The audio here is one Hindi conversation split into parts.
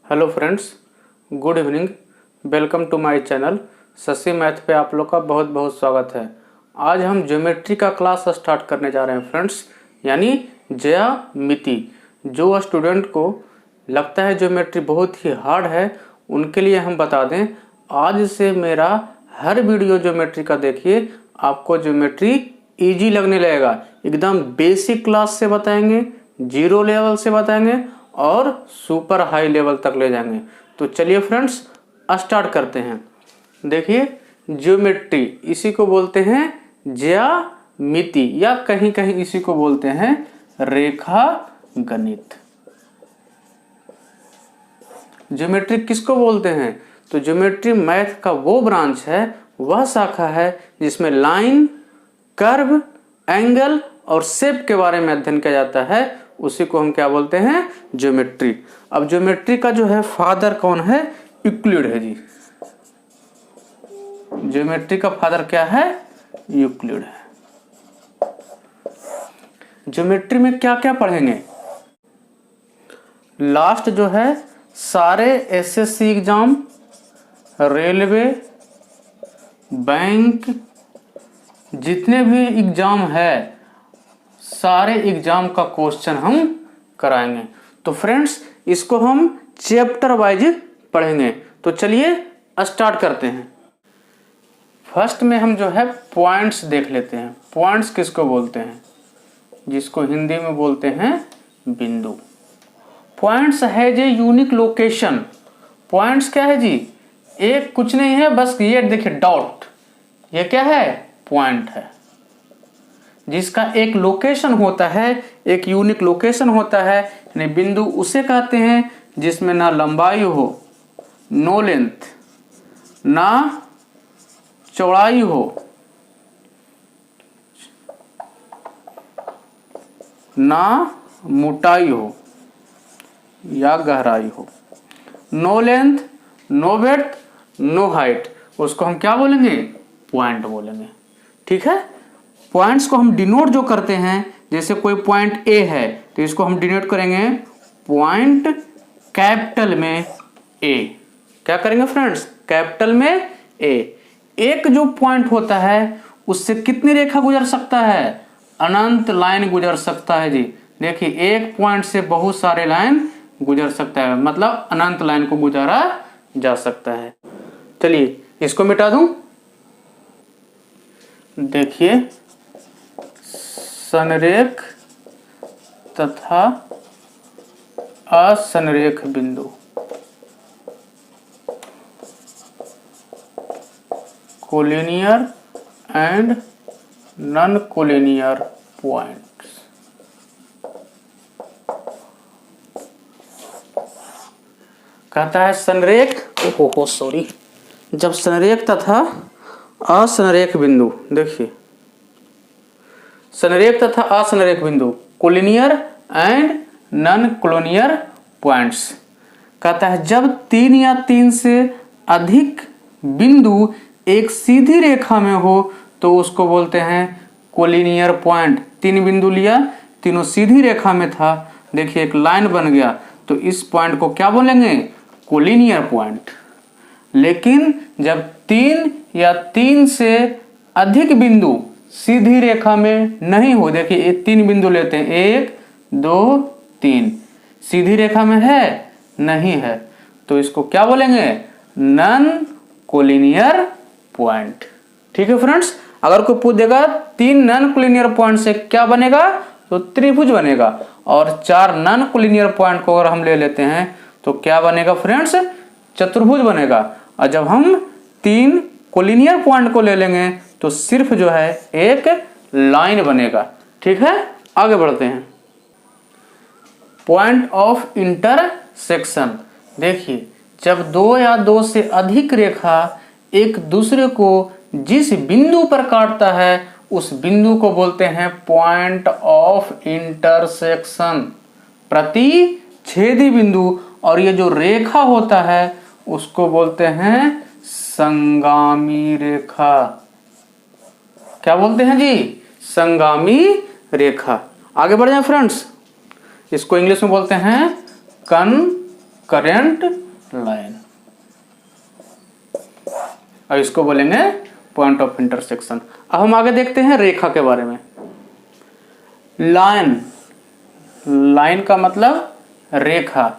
Hello friends, good evening. Welcome to my channel Shashi math पे आप लोग का बहुत बहुत स्वागत है। आज हम ज्योमेट्री का क्लास स्टार्ट करने जा रहे हैं फ्रेंड्स, यानी ज्यामिति। जो स्टूडेंट को लगता है ज्योमेट्री बहुत ही हार्ड है, उनके लिए हम बता दें, आज से मेरा हर वीडियो ज्योमेट्री का देखिए, आपको ज्योमेट्री इजी लगने लगेगा। एकदम बेसिक क्लास से बताएंगे, जीरो लेवल से बताएंगे और सुपर हाई लेवल तक ले जाएंगे। तो चलिए फ्रेंड्स स्टार्ट करते हैं। देखिए, ज्योमेट्री इसी को बोलते हैं ज्यामिति, या कहीं कहीं इसी को बोलते हैं रेखा गणित। ज्योमेट्री किसको बोलते हैं? तो ज्योमेट्री मैथ का वो ब्रांच है, वह शाखा है जिसमें लाइन, कर्व, एंगल और शेप के बारे में अध्ययन किया जाता है। उसी को हम क्या बोलते हैं? ज्योमेट्री। अब ज्योमेट्री का जो है फादर कौन है? यूक्लिड है जी। ज्योमेट्री का फादर क्या है? यूक्लिड है। ज्योमेट्री में क्या क्या पढ़ेंगे? लास्ट जो है सारे एसएससी एग्जाम, रेलवे, बैंक, जितने भी एग्जाम है सारे एग्जाम का क्वेश्चन हम कराएंगे। तो फ्रेंड्स इसको हम चैप्टर वाइज पढ़ेंगे। तो चलिए स्टार्ट करते हैं। फर्स्ट में हम जो है पॉइंट्स देख लेते हैं। पॉइंट्स किसको बोलते हैं? जिसको हिंदी में बोलते हैं बिंदु। पॉइंट्स है जी यूनिक लोकेशन। पॉइंट्स क्या है जी? एक कुछ नहीं है, बस ये देखिए डॉट, ये क्या है? पॉइंट है, जिसका एक लोकेशन होता है, एक यूनिक लोकेशन होता है। यानी बिंदु उसे कहते हैं जिसमें ना लंबाई हो, नो लेंथ, ना चौड़ाई हो, ना मोटाई हो या गहराई हो। No length, no width, no height, उसको हम क्या बोलेंगे? पॉइंट बोलेंगे। ठीक है। पॉइंट्स को हम डिनोट जो करते हैं, जैसे कोई पॉइंट ए है तो इसको हम डिनोट करेंगे पॉइंट कैपिटल में ए। क्या करेंगे फ्रेंड्स? कैपिटल में ए। एक जो पॉइंट होता है उससे कितनी रेखा गुजर सकता है? अनंत लाइन गुजर सकता है जी। देखिए, एक पॉइंट से बहुत सारे लाइन गुजर सकता है, मतलब अनंत लाइन को गुजारा जा सकता है। चलिए इसको मिटा दूं। देखिए, संरेख तथा असंरेख बिंदु। Collinear and non collinear points. कहता है संरेख, सॉरी, जब संरेख तथा असंरेख बिंदु, देखिए संरेख तथा असंरेख बिंदु, collinear and non collinear points. कहता है जब तीन या तीन से अधिक बिंदु एक सीधी रेखा में हो तो उसको बोलते हैं कोलिनियर पॉइंट। तीन बिंदु लिया, तीनों सीधी रेखा में था, देखिए एक लाइन बन गया, तो इस पॉइंट को क्या बोलेंगे? Collinear point. लेकिन जब तीन या तीन से अधिक बिंदु सीधी रेखा में नहीं हो, देखिए ये तीन बिंदु लेते हैं, 1 2 3, सीधी रेखा में है? नहीं है, तो इसको क्या बोलेंगे? Non collinear point. ठीक है फ्रेंड्स। अगर कोई पूछ देगा तीन नॉन कोलिनियर पॉइंट से क्या बनेगा, तो त्रिभुज बनेगा। और चार नॉन कोलिनियर पॉइंट को अगर हम ले लेते हैं तो क्या बनेगा फ्रेंड्स? चतुर्भुज बनेगा। और जब हम तीन कोलिनियर पॉइंट को ले लेंगे तो सिर्फ जो है एक लाइन बनेगा। ठीक है, आगे बढ़ते हैं। Point of intersection. देखिए, जब दो या दो से अधिक रेखा एक दूसरे को जिस बिंदु पर काटता है उस बिंदु को बोलते हैं पॉइंट ऑफ इंटरसेक्शन, प्रतिच्छेदी बिंदु। और ये जो रेखा होता है उसको बोलते हैं संगामी रेखा। क्या बोलते हैं जी? संगामी रेखा। आगे बढ़ जाए फ्रेंड्स, इसको इंग्लिश में बोलते हैं करेंट लाइन, और इसको बोलेंगे पॉइंट ऑफ इंटरसेक्शन। अब हम आगे देखते हैं रेखा के बारे में। लाइन, लाइन का मतलब रेखा।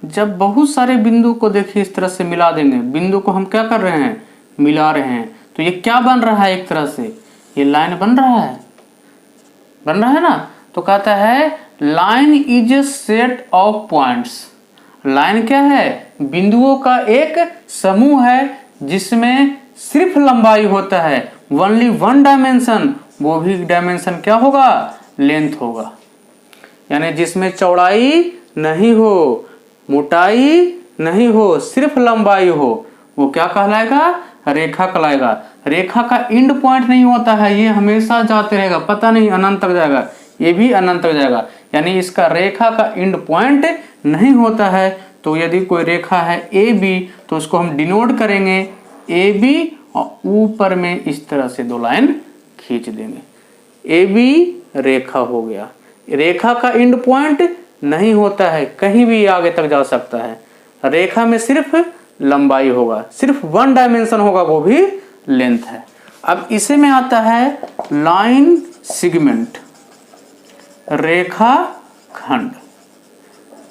जब बहुत सारे बिंदु को देखिए इस तरह से मिला देंगे, बिंदु को हम क्या कर रहे हैं, मिला रहे हैं, तो ये क्या बन रहा है, एक तरह से ये लाइन बन रहा है, बन रहा है ना। तो कहता है line is a set of points. Line क्या है, बिंदुओं का एक समूह है जिसमें सिर्फ लंबाई होता है, ओनली वन डायमेंशन, वो भी डायमेंशन क्या होगा, लेंथ होगा। यानी जिसमें चौड़ाई नहीं हो, मोटाई नहीं हो, सिर्फ लंबाई हो, वो क्या कहलाएगा, रेखा कहलाएगा। रेखा का एंड पॉइंट नहीं होता है, ये हमेशा जाते रहेगा, पता नहीं अनंत तक जाएगा, ये भी अनंत तक जाएगा। यानी इसका रेखा का एंड पॉइंट नहीं होता है। तो यदि कोई रेखा है ए बी, तो उसको हम डिनोट करेंगे ए बी, और ऊपर में इस तरह से दो लाइन खींच देंगे, ए बी रेखा हो गया। रेखा का एंड पॉइंट नहीं होता है, कहीं भी आगे तक जा सकता है। रेखा में सिर्फ लंबाई होगा, सिर्फ वन डायमेंशन होगा, वो भी लेंथ है। अब इसे में आता है लाइन सेगमेंट, रेखा खंड।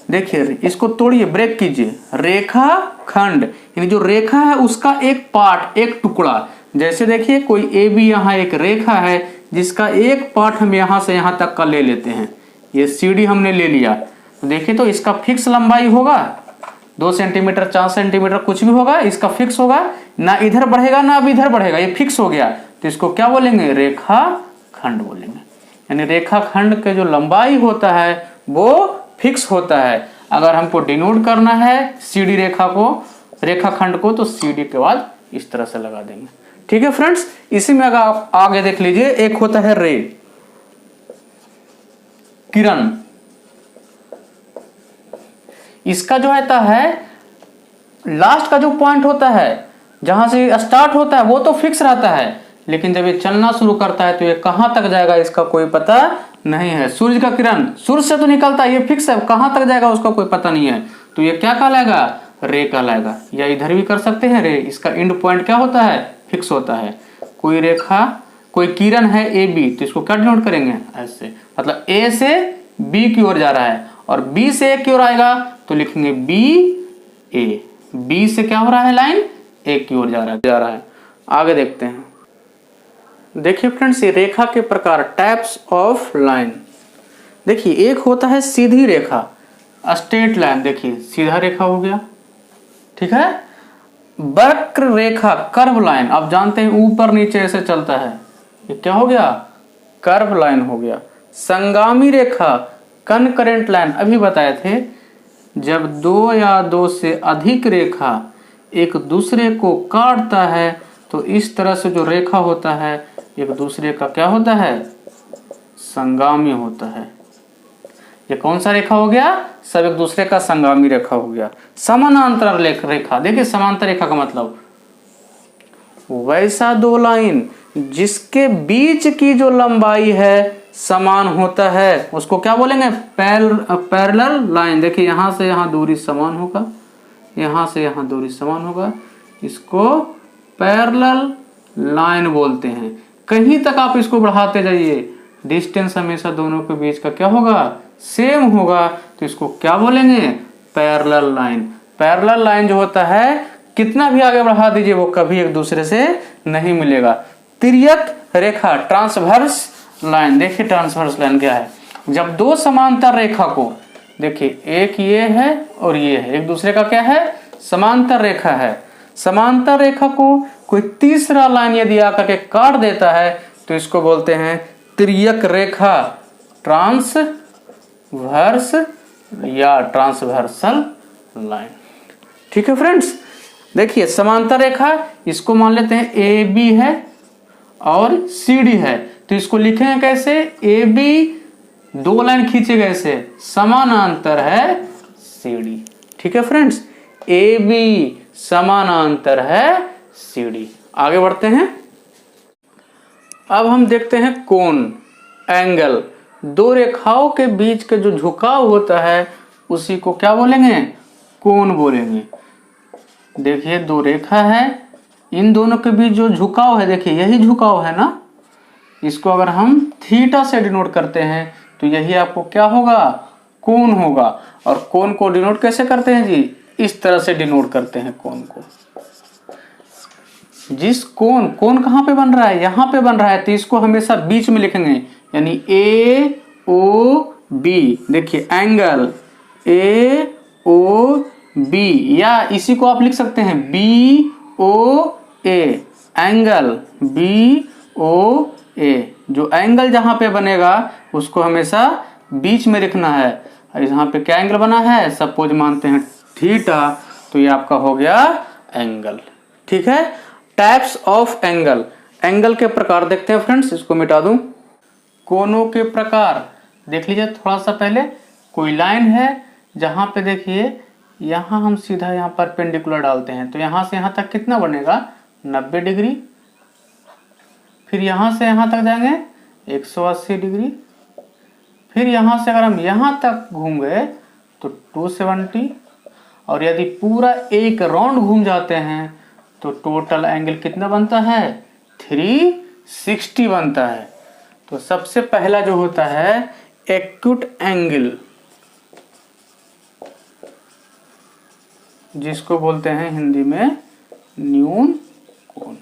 देखिए इसको तोड़िए, ब्रेक कीजिए, रेखा खंड यानी जो रेखा है उसका एक पार्ट, एक टुकड़ा। जैसे देखिए कोई ए बी, यहाँ एक रेखा है जिसका एक पार्ट हम यहाँ से यहाँ तक का ले लेते हैं, ये CD हमने ले लिया। तो देखिए तो इसका फिक्स लंबाई होगा 2 सेंटीमीटर, 4 सेंटीमीटर, कुछ भी होगा, इसका फिक्स होगा, ना इधर बढ़ेगा ना अब इधर बढ़ेगा, ये फिक्स हो गया। तो इसको क्या बोलेंगे, रेखा खंड बोलेंगे। यानी रेखा खंड के जो लंबाई होता है वो फिक्स होता है। अगर हमको डिनोट करना है CD रेखा को, रेखा खंड को, तो CD के बाद इस तरह से लगा देंगे। ठीक है फ्रेंड्स, इसी में अगर आप आगे देख लीजिए, एक होता है रे, किरण। इसका जो रहता है लास्ट का जो पॉइंट होता है, जहां से स्टार्ट होता है, वो तो फिक्स रहता है, लेकिन जब ये चलना शुरू करता है तो ये कहां तक जाएगा इसका कोई पता नहीं है। सूर्य का किरण सूर्य से तो निकलता है, ये फिक्स है, कहां तक जाएगा उसका कोई पता नहीं है, तो ये क्या कहलाएगा, रे कहलाएगा। या इधर भी कर सकते हैं रे, इसका एंड पॉइंट क्या होता है, फिक्स होता है। कोई रेखा, कोई किरण है ए बी, तो इसको क्या डिनोट करेंगे, ऐसे, मतलब ए से बी की ओर जा रहा है, और बी से ए की ओर आएगा तो लिखेंगे बी ए। बी से क्या हो रहा है, लाइन ए की ओर जा रहा है। आगे देखते हैं। देखिए फ्रेंड्स, ये रेखा के प्रकार, टाइप्स ऑफ लाइन। देखिए एक होता है सीधी रेखा, स्ट्रेट लाइन, देखिए सीधा रेखा हो गया, ठीक है। वक्र रेखा, कर्व लाइन, आप जानते हैं ऊपर नीचे ऐसे चलता है, ये क्या हो गया, कर्व लाइन हो गया। संगामी रेखा, कनकरेंट लाइन, अभी बताए थे, जब दो या दो से अधिक रेखा एक दूसरे को काटता है तो इस तरह से जो रेखा होता है एक दूसरे का क्या होता है, संगामी होता है। ये कौन सा रेखा हो गया, सब एक दूसरे का संगामी रेखा हो गया। समानांतर रेखा, देखिए समांतर रेखा का मतलब वैसा दो लाइन जिसके बीच की जो लंबाई है समान होता है, उसको क्या बोलेंगे, पैरेलल लाइन। देखिए यहां से यहां दूरी समान होगा, यहां से यहां दूरी समान होगा, इसको पैरेलल लाइन बोलते हैं। कहीं तक आप इसको बढ़ाते जाइए, डिस्टेंस हमेशा दोनों के बीच का क्या होगा, सेम होगा, तो इसको क्या बोलेंगे, पैरेलल लाइन। पैरेलल लाइन जो होता है कितना भी आगे बढ़ा दीजिए वो कभी एक दूसरे से नहीं मिलेगा। तिर्यक रेखा, ट्रांसवर्स लाइन, देखिए ट्रांसवर्स लाइन क्या है, जब दो समांतर रेखा को, देखिए एक ये है और ये है, एक दूसरे का क्या है, समांतर रेखा है। समांतर रेखा को कोई तीसरा लाइन यदि आकर के काट देता है तो इसको बोलते हैं तिर्यक रेखा, ट्रांसवर्स या ट्रांसवर्सल लाइन। ठीक है फ्रेंड्स, देखिए समांतर रेखा, इसको मान लेते हैं ए बी है और सी डी है, तो इसको लिखेंगे कैसे, ए बी दो लाइन खींचे गए से समानांतर है सी डी। ठीक है फ्रेंड्स, ए बी समानांतर है सी डी। आगे बढ़ते हैं। अब हम देखते हैं कोण, एंगल। दो रेखाओं के बीच के जो झुकाव होता है उसी को क्या बोलेंगे, कोण बोलेंगे। देखिए दो रेखा है, इन दोनों के बीच जो झुकाव है, देखिए यही झुकाव है ना, इसको अगर हम थीटा से डिनोट करते हैं तो यही आपको क्या होगा, कोण होगा। और कोण को डिनोट कैसे करते हैं जी, इस तरह से डिनोट करते हैं कोण को। जिस कोण कहाँ पे बन रहा है, यहां पे बन रहा है, तो इसको हमेशा बीच में लिखेंगे, यानी ए ओ बी। देखिए एंगल ए ओ बी, या इसी को आप लिख सकते हैं बी ओ ए, एंगल बी ओ ए। जो एंगल जहां पे बनेगा उसको हमेशा बीच में लिखना है। और यहाँ पे क्या एंगल बना है, सपोज मानते हैं थीटा, तो ये आपका हो गया एंगल। ठीक है, टाइप्स ऑफ एंगल, एंगल के प्रकार देखते हैं फ्रेंड्स। इसको मिटा दूं। कोनों के प्रकार देख लीजिए थोड़ा सा पहले। कोई लाइन है जहां पे देखिए यहां हम सीधा यहाँ परपेंडिकुलर डालते हैं, तो यहां से यहां तक कितना बनेगा, 90 डिग्री। फिर यहां से यहां तक जाएंगे 180 डिग्री। फिर यहां से अगर हम यहां तक घूम गए तो 270। और यदि पूरा एक राउंड घूम जाते हैं तो टोटल एंगल कितना बनता है, 360 बनता है। तो सबसे पहला जो होता है एक्यूट एंगल, जिसको बोलते हैं हिंदी में न्यून कोण।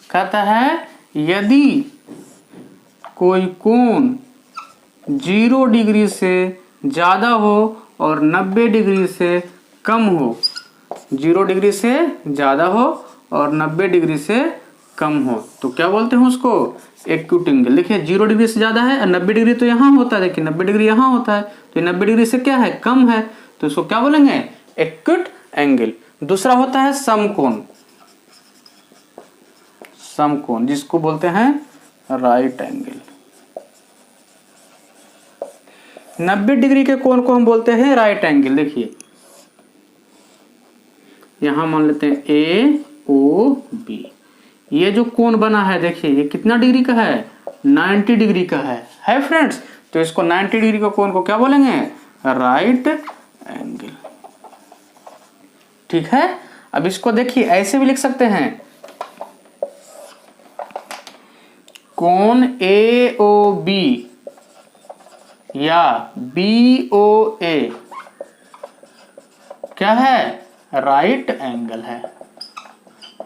कहता है यदि कोई कोण 0 डिग्री से ज्यादा हो और 90 डिग्री से कम हो, 0 डिग्री से ज्यादा हो और 90 डिग्री से कम हो, तो क्या बोलते हैं उसको, एक्यूट एंगल। देखिए 0 डिग्री से ज्यादा है और 90 डिग्री तो यहाँ होता है, देखिए 90 डिग्री यहाँ होता है, तो 90 डिग्री से क्या है, कम है, तो इसको क्या बोलेंगे, एक्यूट एंगल। दूसरा होता है समकोण, समकोण जिसको बोलते हैं राइट एंगल। 90 डिग्री के कोण को हम बोलते हैं राइट एंगल। देखिए यहां मान लेते हैं ए ओ बी, ये जो कोण बना है देखिए ये कितना डिग्री का है, 90 डिग्री का है फ्रेंड्स। तो इसको 90 डिग्री के कोण को क्या बोलेंगे, राइट एंगल। ठीक है, अब इसको देखिए ऐसे भी लिख सकते हैं, कोण ए ओ बी या बी ओ ए क्या है, राइट एंगल है,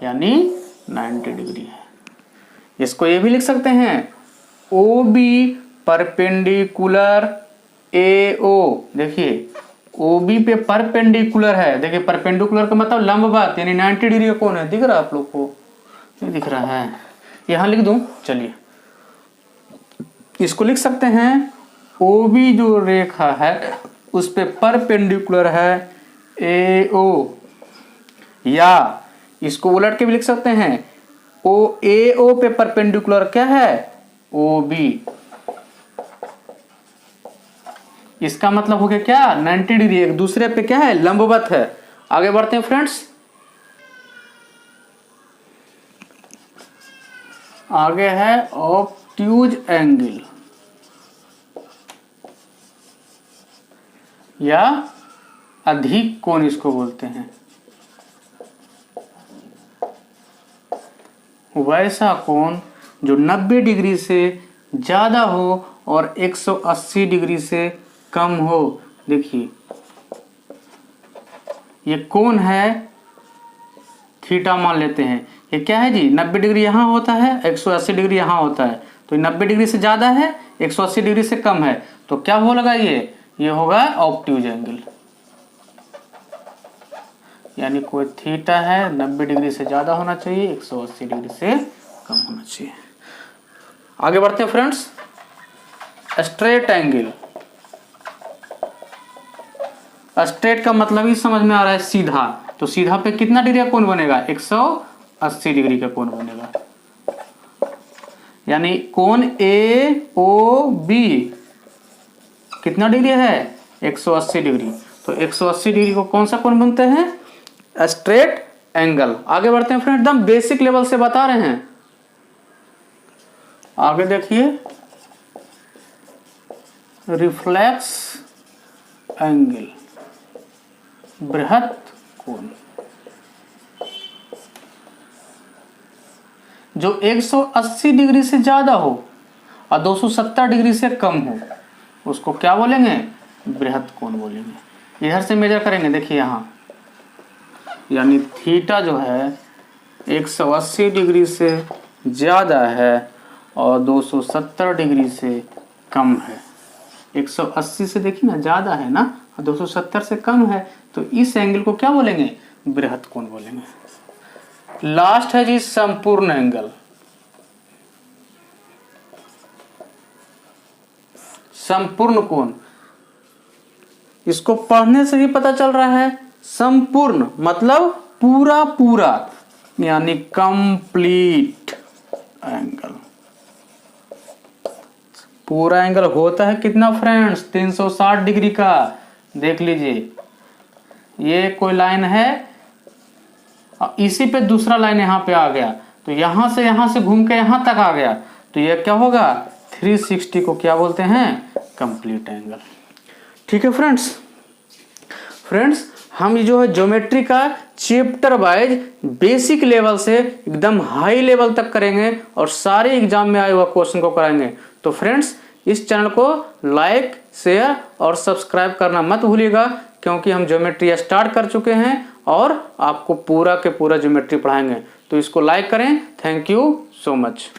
यानी 90 डिग्री है। इसको ये भी लिख सकते हैं ओ बी परपेंडिकुलर ए ओ। देखिए ओ बी पे परपेंडिकुलर है, देखिए परपेंडिकुलर का मतलब लंबवत, यानी 90 डिग्री का कोण है। दिख रहा है आप लोग को, नहीं दिख रहा है, यहां लिख दूं, चलिए इसको लिख सकते हैं ओ बी जो रेखा है उस पे परपेंडिकुलर है ए ओ, या इसको उलट के भी लिख सकते हैं ओ ए ओ पे परपेंडिकुलर क्या है, ओ बी। इसका मतलब हो गया क्या, 90 डिग्री एक दूसरे पे क्या है, लंबवत है। आगे बढ़ते हैं फ्रेंड्स, आगे है ऑब्ट्यूज एंगल या अधिक कोण इसको बोलते हैं। वैसा कोण जो 90 डिग्री से ज्यादा हो और 180 डिग्री से कम हो। देखिए ये कोण है थीटा मान लेते हैं, ये क्या है जी, 90 डिग्री यहाँ होता है, 180 डिग्री यहाँ होता है, तो 90 डिग्री से ज्यादा है, 180 डिग्री से कम है, तो क्या होगा, ये होगा ऑब्ट्यूज एंगल। यानी कोई थीटा है 90 डिग्री से ज्यादा होना चाहिए, 180 डिग्री से कम होना चाहिए। आगे बढ़ते हैं फ्रेंड्स, स्ट्रेट एंगल। स्ट्रेट का मतलब ही समझ में आ रहा है सीधा, तो सीधा पे कितना डिग्री का कोण बनेगा, 180 डिग्री का कोण बनेगा। यानी कोण ए ओ बी कितना डिग्री है, 180 डिग्री, तो 180 डिग्री को कौन सा कोण बनते हैं, स्ट्रेट एंगल। आगे बढ़ते हैं फ्रेंड, एकदम बेसिक लेवल से बता रहे हैं। आगे देखिए, रिफ्लेक्स एंगल, बृहत कोण। जो 180 डिग्री से ज्यादा हो और 270 डिग्री से कम हो उसको क्या बोलेंगे? बृहत कोण बोलेंगे। इधर से मेजर करेंगे, देखिए यहाँ, यानी थीटा जो है 180 डिग्री से ज़्यादा है और 270 डिग्री से कम है। 180 से देखिए ना ज़्यादा है ना, और 270 से कम है, तो इस एंगल को क्या बोलेंगे? बृहत कोण बोलेंगे। लास्ट है जी संपूर्ण एंगल। संपूर्ण कोण, इसको पढ़ने से ही पता चल रहा है, संपूर्ण मतलब पूरा पूरा, यानी कंप्लीट एंगल। पूरा एंगल होता है कितना फ्रेंड्स? 360 डिग्री का। देख लीजिए, ये कोई लाइन है, इसी पे दूसरा लाइन यहाँ पे आ गया, तो यहां से घूम के यहां तक आ गया, तो ये क्या होगा? 360 को क्या बोलते हैं? Complete angle. ठीक है फ्रेंड्स, हम जो है ज्योमेट्री का चैप्टर वाइज बेसिक लेवल से एकदम हाई लेवल तक करेंगे और सारे एग्जाम में आए हुआ क्वेश्चन को कराएंगे। तो फ्रेंड्स, इस चैनल को लाइक, शेयर और सब्सक्राइब करना मत भूलिएगा, क्योंकि हम ज्योमेट्री स्टार्ट कर चुके हैं और आपको पूरा के पूरा ज्योमेट्री पढ़ाएंगे। तो इसको लाइक करें। Thank you so much.